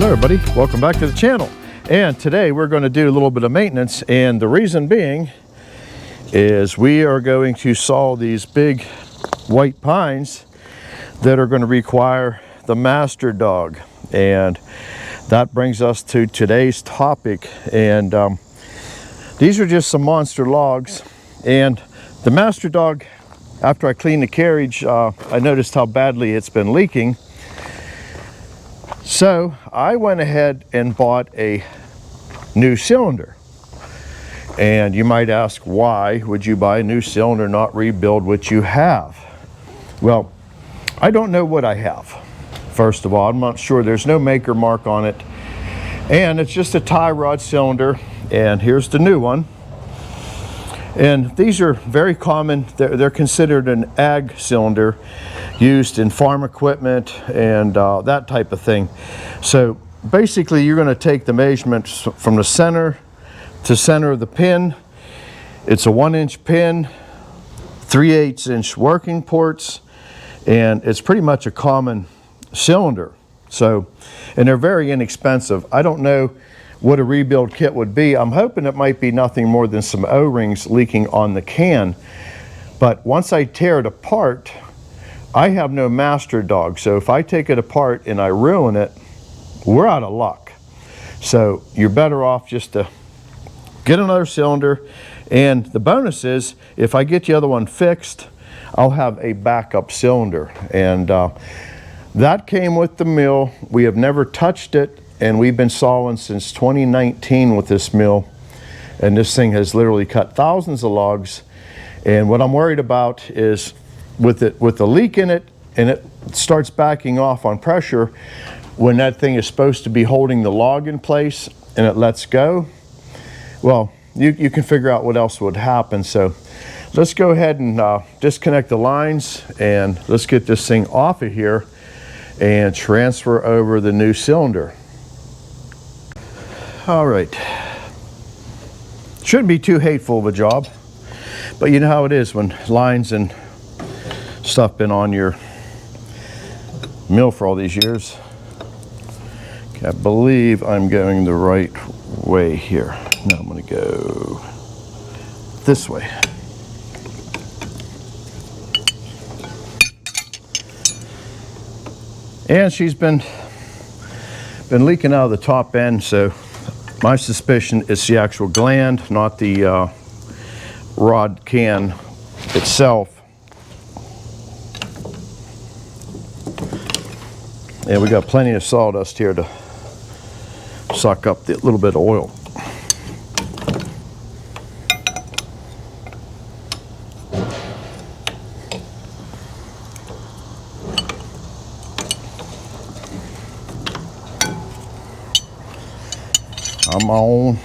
Hello everybody, welcome back to the channel. And today we're going to do a little bit of maintenance, and the reason being is we are going to saw these big white pines that are going to require the master dog. And that brings us to today's topic. And these are just some monster logs, and the master dog, after I cleaned the carriage, I noticed how badly it's been leaking. So I went ahead and bought a new cylinder. And you might ask, why would you buy a new cylinder, not rebuild what you have? Well, I don't know what I have. First of all, I'm not sure. There's no maker mark on it. And it's just a tie rod cylinder. And here's the new one. And these are very common. They're considered an ag cylinder, used in farm equipment and that type of thing. So basically you're going to take the measurements from the center to center of the pin. It's a 1-inch pin, 3/8 inch working ports, and it's pretty much a common cylinder. So, and they're very inexpensive. I don't know what a rebuild kit would be. I'm hoping it might be nothing more than some O-rings leaking on the can. But once I tear it apart, I have no master dog. So if I take it apart and I ruin it, we're out of luck. So you're better off just to get another cylinder. And the bonus is, if I get the other one fixed, I'll have a backup cylinder. And that came with the mill. We have never touched it, and we've been sawing since 2019 with this mill. And this thing has literally cut thousands of logs. And what I'm worried about is with the leak in it, and it starts backing off on pressure, when that thing is supposed to be holding the log in place and it lets go, well, you can figure out what else would happen. So let's go ahead and disconnect the lines, and let's get this thing off of here and transfer over the new cylinder. All right, shouldn't be too hateful of a job, but you know how it is when lines and stuff been on your mill for all these years. Okay, I believe I'm going the right way here. No, I'm going to go this way. And she's been leaking out of the top end, so my suspicion is the actual gland, not the rod can itself. And we got plenty of sawdust here to suck up the little bit of oil. Come on.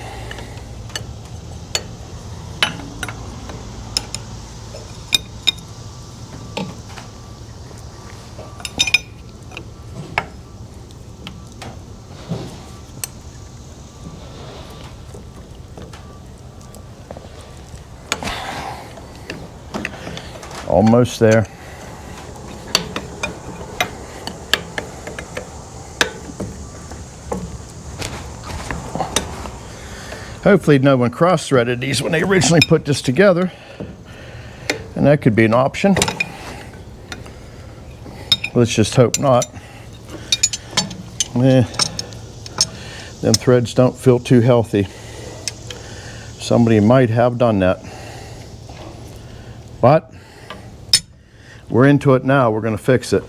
Almost there. Hopefully no one cross-threaded these when they originally put this together, and that could be an option. Let's just hope not. Them threads don't feel too healthy. Somebody might have done that. But we're into it now. We're going to fix it.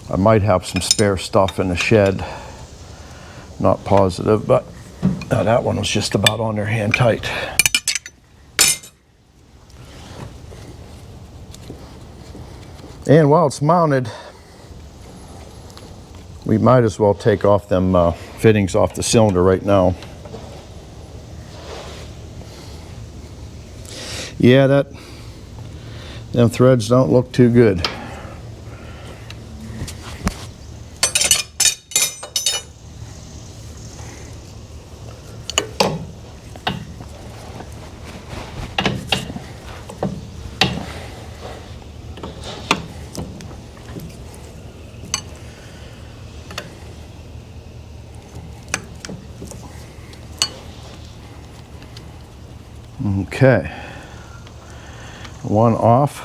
I might have some spare stuff in the shed. Not positive, but that one was just about on there hand tight. And while it's mounted, we might as well take off them fittings off the cylinder right now. Yeah, them threads don't look too good. Okay, one off.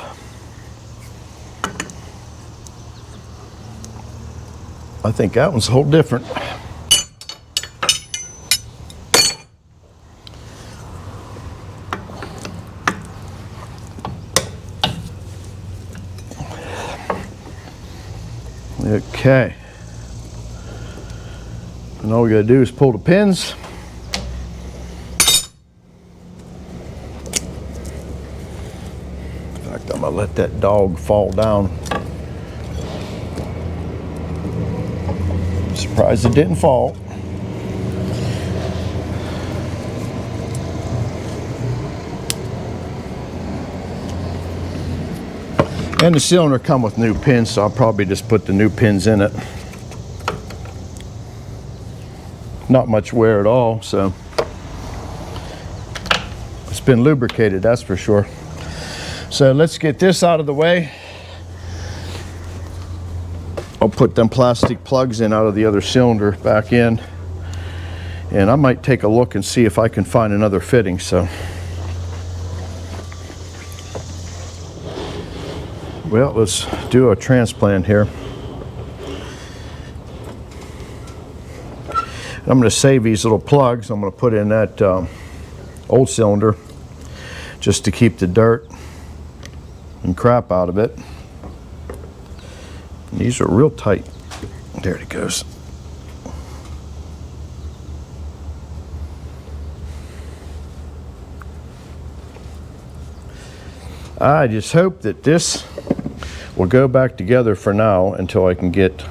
I think that one's a whole different. Okay, and all we gotta do is pull the pins. In fact, I'm gonna let that dog fall down. I'm surprised it didn't fall. And the cylinder come with new pins, so I'll probably just put the new pins in it. Not much wear at all, so it's been lubricated, that's for sure. So let's get this out of the way. I'll put them plastic plugs in out of the other cylinder back in, and I might take a look and see if I can find another fitting. So, well, let's do a transplant here. I'm going to save these little plugs. I'm going to put in that old cylinder just to keep the dirt and crap out of it. And these are real tight. There it goes. I just hope that this will go back together for now until I can get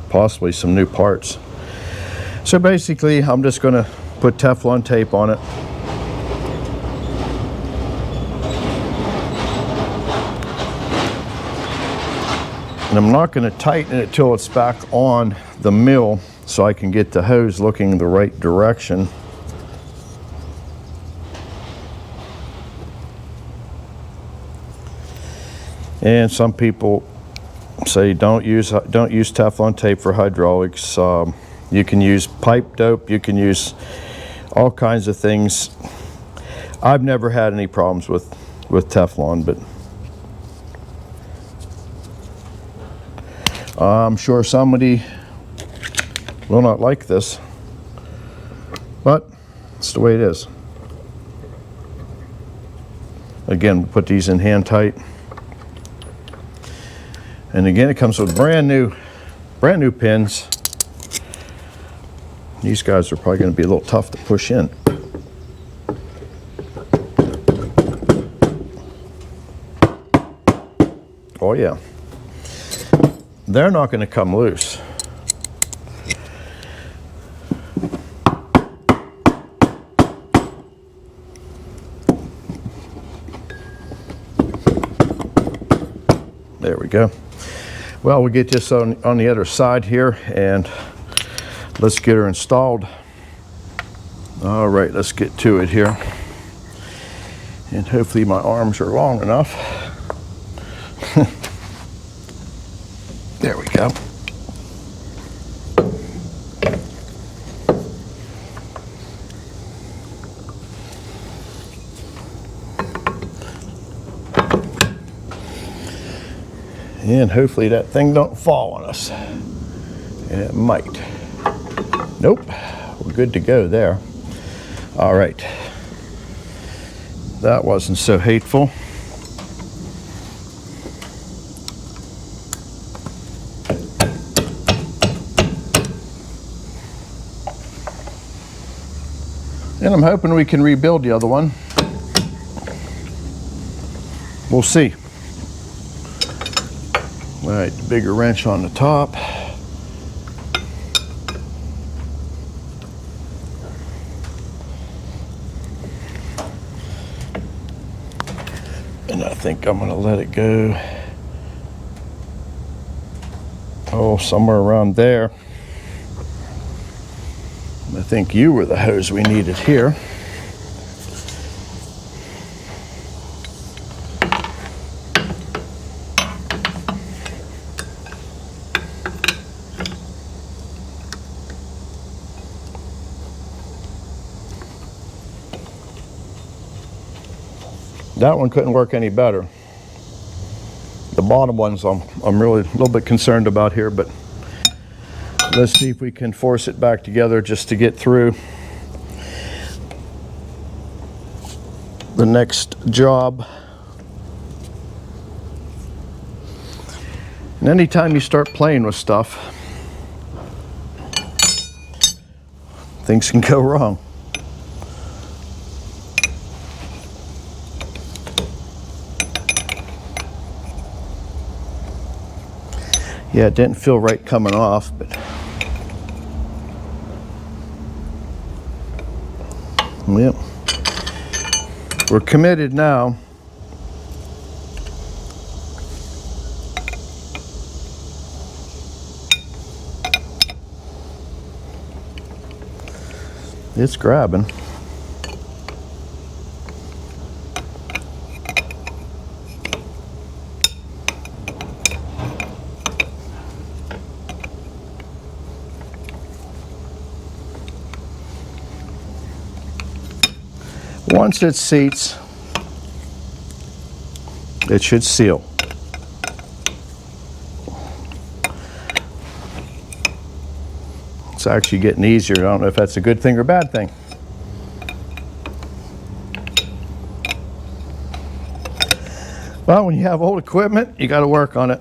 possibly some new parts. So basically, I'm just going to put Teflon tape on it. And I'm not going to tighten it till it's back on the mill so I can get the hose looking the right direction. And some people say don't use Teflon tape for hydraulics. You can use pipe dope, you can use all kinds of things. I've never had any problems with Teflon, but I'm sure somebody will not like this, but it's the way it is. Again, we'll put these in hand tight. And again, it comes with brand new pins. These guys are probably going to be a little tough to push in. Oh yeah. They're not going to come loose. There we go. Well, we'll get this on the other side here, and let's get her installed. All right, let's get to it here. And hopefully my arms are long enough. There we go. And hopefully that thing don't fall on us. And it might. Nope, we're good to go there. All right. That wasn't so hateful. And I'm hoping we can rebuild the other one. We'll see. All right, the bigger wrench on the top. And I think I'm gonna let it go. Oh, somewhere around there. I think you were the hose we needed here. That one couldn't work any better. The bottom ones I'm really a little bit concerned about here, but let's see if we can force it back together just to get through the next job. And anytime you start playing with stuff, things can go wrong. Yeah, it didn't feel right coming off, but yep. We're committed now. It's grabbing. Once it seats, it should seal. It's actually getting easier. I don't know if that's a good thing or a bad thing. Well, when you have old equipment, you got to work on it.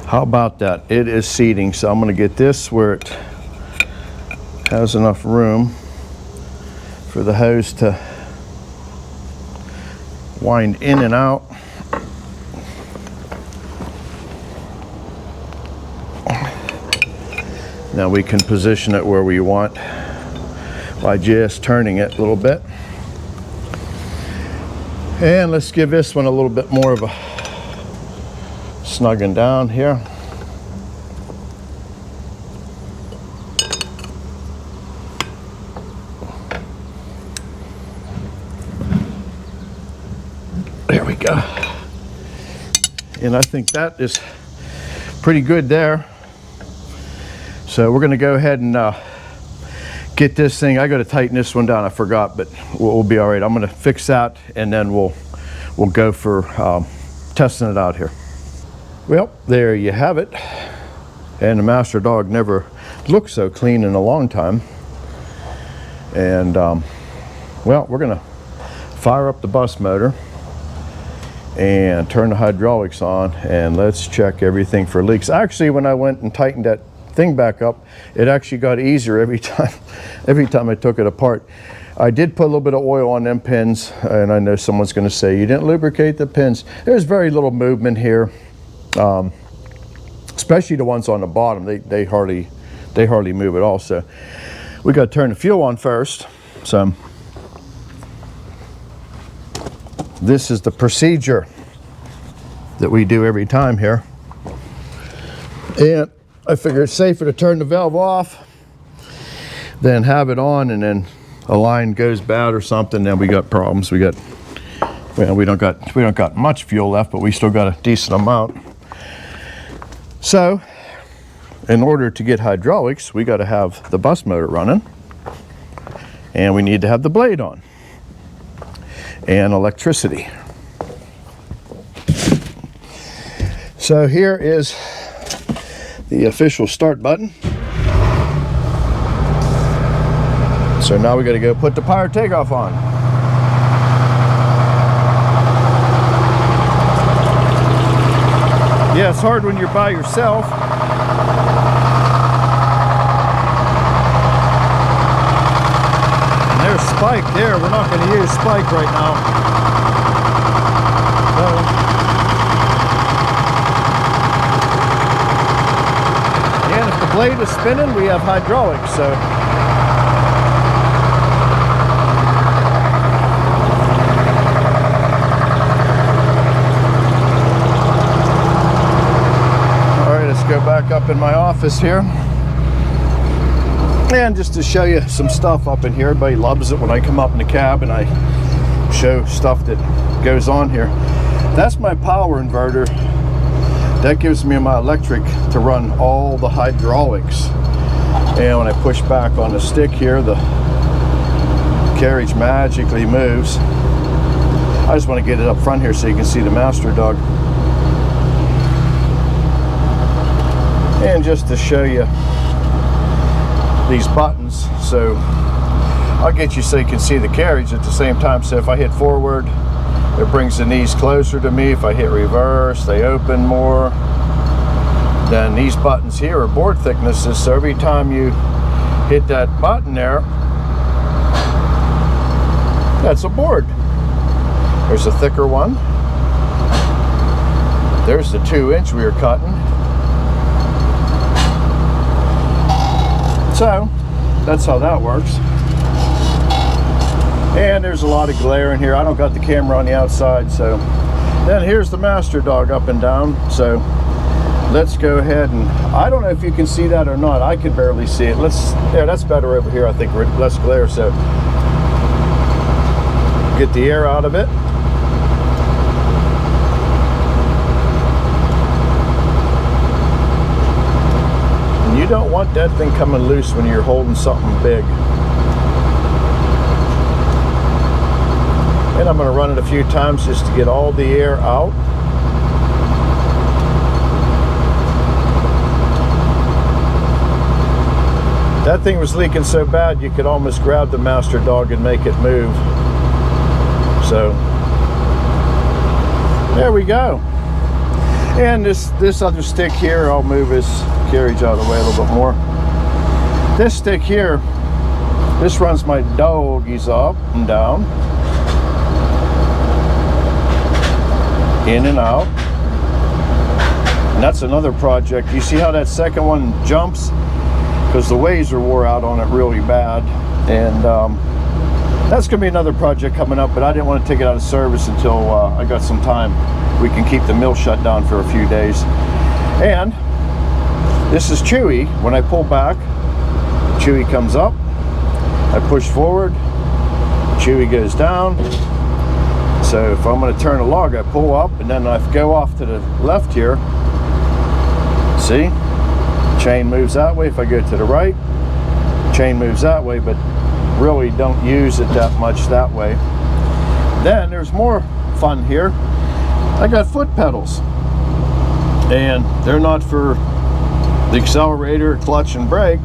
How about that? It is seating, so I'm going to get this where it has enough room for the hose to wind in and out. Now we can position it where we want by just turning it a little bit. And let's give this one a little bit more of a snugging down here. There we go. And I think that is pretty good there. So we're going to go ahead and get this thing. I got to tighten this one down. I forgot, but we'll be all right. I'm going to fix that, and then we'll go for testing it out here. Well, there you have it. And the Master Dog never looked so clean in a long time. And well, we're going to fire up the bus motor and turn the hydraulics on, and let's check everything for leaks. Actually, when I went and tightened that thing back up, it actually got easier every time I took it apart. I did put a little bit of oil on them pins, and I know someone's going to say you didn't lubricate the pins. There's very little movement here, especially the ones on the bottom. They hardly move at all. So we got to turn the fuel on first. So this is the procedure that we do every time here, and I figure it's safer to turn the valve off than have it on, and then a line goes bad or something, then we got problems. We don't got much fuel left, but we still got a decent amount. So in order to get hydraulics, we got to have the bus motor running, and we need to have the blade on and electricity. So here is the official start button. So now we got to go put the power takeoff on. Yeah, it's hard when you're by yourself. And there's Spike there. We're not going to use Spike right now. And if the blade is spinning, we have hydraulics. So go back up in my office here, and just to show you some stuff up in here. Everybody loves it when I come up in the cab and I show stuff that goes on here. That's my power inverter That gives me my electric to run all the hydraulics. And when I push back on the stick here, the carriage magically moves. I just want to get it up front here so you can see the Master Dog. And just to show you these buttons, so I'll get you so you can see the carriage at the same time. So if I hit forward, it brings the knees closer to me. If I hit reverse, they open more. Then these buttons here are board thicknesses, so every time you hit that button there, that's a board. There's a thicker one. There's the 2-inch we were cutting. So that's how that works. And there's a lot of glare in here. I don't got the camera on the outside, so then here's the Master Dog up and down. So let's go ahead, and I don't know if you can see that or not. I can barely see it. Yeah, that's better over here. I think less glare. So get the air out of it. And you don't want that thing coming loose when you're holding something big. And I'm going to run it a few times just to get all the air out. That thing was leaking so bad you could almost grab the Master Dog and make it move. So there we go. And this other stick here, I'll move his carriage out of the way a little bit more. This stick here, this runs my doggies up and down, in and out. And that's another project. You see how that second one jumps? Because the waves are wore out on it really bad. And that's going to be another project coming up, but I didn't want to take it out of service until I got some time. We can keep the mill shut down for a few days. And this is Chewy. When I pull back, Chewy comes up. I push forward, Chewy goes down. So if I'm going to turn a log, I pull up, and then I go off to the left here. See? Chain moves that way. If I go to the right, chain moves that way, but really don't use it that much that way. Then there's more fun here. I got foot pedals, and they're not for the accelerator, clutch, and brake.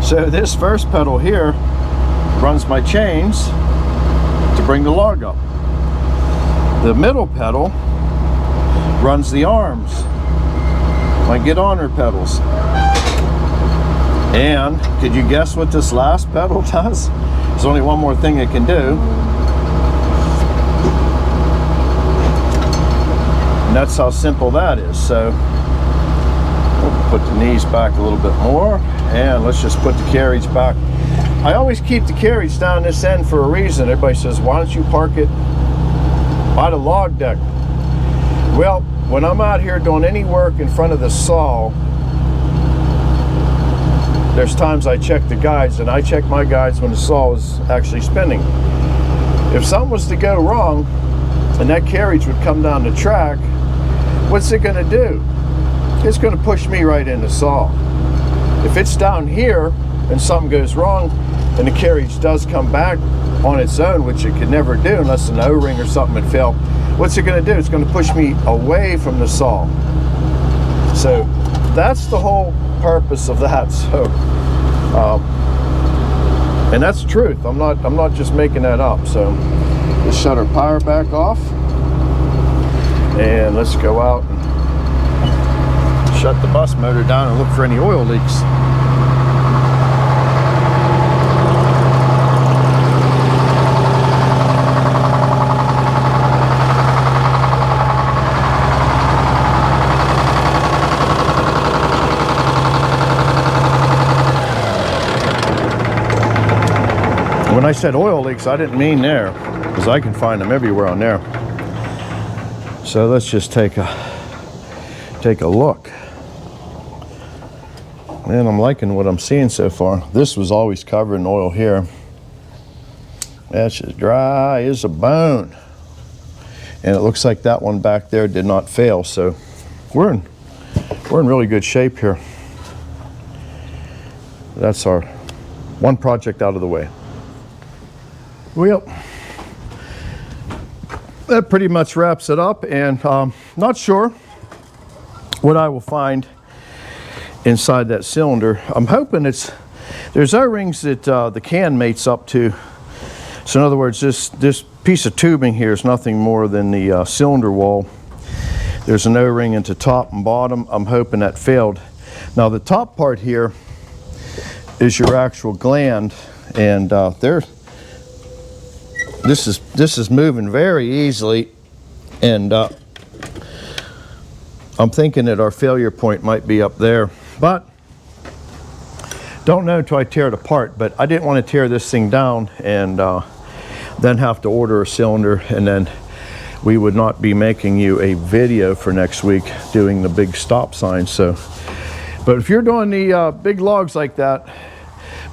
So this first pedal here runs my chains to bring the log up. The middle pedal runs the arms, my get honor pedals. And could you guess what this last pedal does? There's only one more thing it can do. And that's how simple that is. So we'll put the knees back a little bit more, and let's just put the carriage back. I always keep the carriage down this end for a reason. Everybody says, why don't you park it by the log deck? Well, when I'm out here doing any work in front of the saw, there's times I check the guides, and I check my guides when the saw is actually spinning. If something was to go wrong and that carriage would come down the track, what's it going to do? It's going to push me right in the saw. If it's down here and something goes wrong and the carriage does come back on its own, which it could never do unless an O-ring or something had failed, what's it going to do? It's going to push me away from the saw. So that's the whole purpose of that. So and that's the truth. I'm not just making that up. So let's shut our power back off, and let's go out and shut the bus motor down and look for any oil leaks. When I said oil leaks, I didn't mean there, because I can find them everywhere on there. So let's just take a look. Man, I'm liking what I'm seeing so far. This was always covered in oil here. That's as dry as a bone. And it looks like that one back there did not fail. So we're in we're in really good shape here. That's our one project out of the way. Well, that pretty much wraps it up, and not sure what I will find inside that cylinder. I'm hoping there's O-rings that the can mates up to. So in other words, this piece of tubing here is nothing more than the cylinder wall. There's an O-ring into top and bottom. I'm hoping that failed. Now the top part here is your actual gland, and this is moving very easily, and I'm thinking that our failure point might be up there, but don't know until I tear it apart. But I didn't want to tear this thing down and then have to order a cylinder, and then we would not be making you a video for next week doing the big stop sign. So, but if you're doing the big logs like that,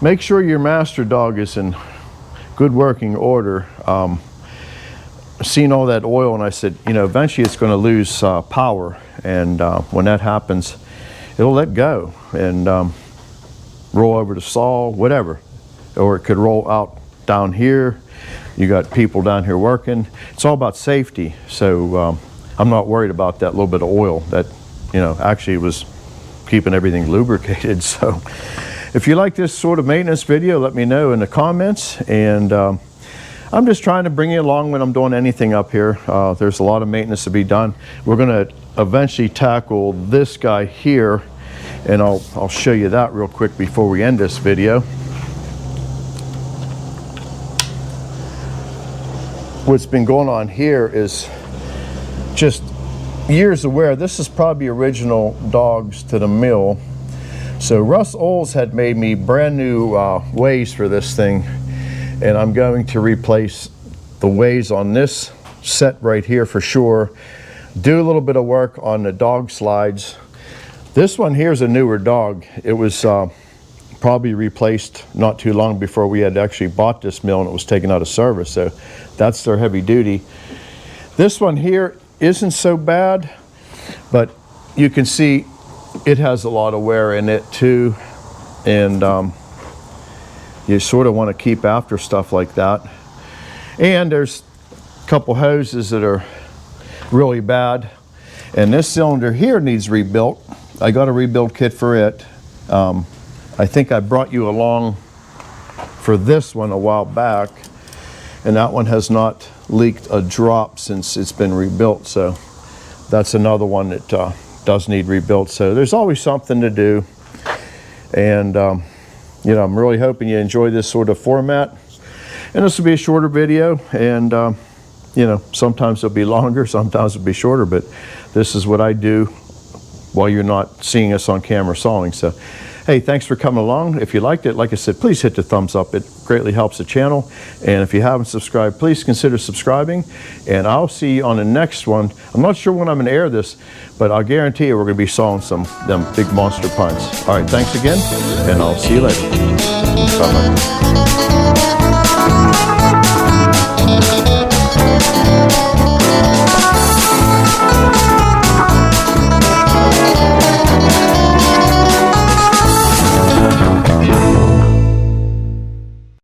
make sure your master dog is in good working order. Seen all that oil, and I said, you know, eventually it's going to lose power, and when that happens, it'll let go and roll over the saw, whatever, or it could roll out down here. You got people down here working. It's all about safety, so I'm not worried about that little bit of oil that, you know, actually was keeping everything lubricated. So if you like this sort of maintenance video, let me know in the comments, and I'm just trying to bring you along when I'm doing anything up here. There's a lot of maintenance to be done. We're going to eventually tackle this guy here, and I'll show you that real quick before we end this video. What's been going on here is just years of wear. This is probably original dogs to the mill. So Russ Olds had made me brand new ways for this thing, and I'm going to replace the ways on this set right here for sure. Do a little bit of work on the dog slides. This one here is a newer dog. It was probably replaced not too long before we had actually bought this mill, and it was taken out of service. So that's their heavy duty. This one here isn't so bad, but you can see it has a lot of wear in it too, and you sort of want to keep after stuff like that. And there's a couple hoses that are really bad, and this cylinder here needs rebuilt. I got a rebuild kit for it. I think I brought you along for this one a while back, and that one has not leaked a drop since it's been rebuilt. So that's another one that does need rebuilt. So there's always something to do, and you know, I'm really hoping you enjoy this sort of format. And this will be a shorter video, and you know, sometimes it'll be longer, sometimes it'll be shorter, but this is what I do while you're not seeing us on camera sawing. So hey, thanks for coming along. If you liked it, like I said, please hit the thumbs up. It greatly helps the channel. And if you haven't subscribed, please consider subscribing. And I'll see you on the next one. I'm not sure when I'm going to air this, but I'll guarantee you we're going to be sawing them big monster pines. All right, thanks again, and I'll see you later. Bye-bye.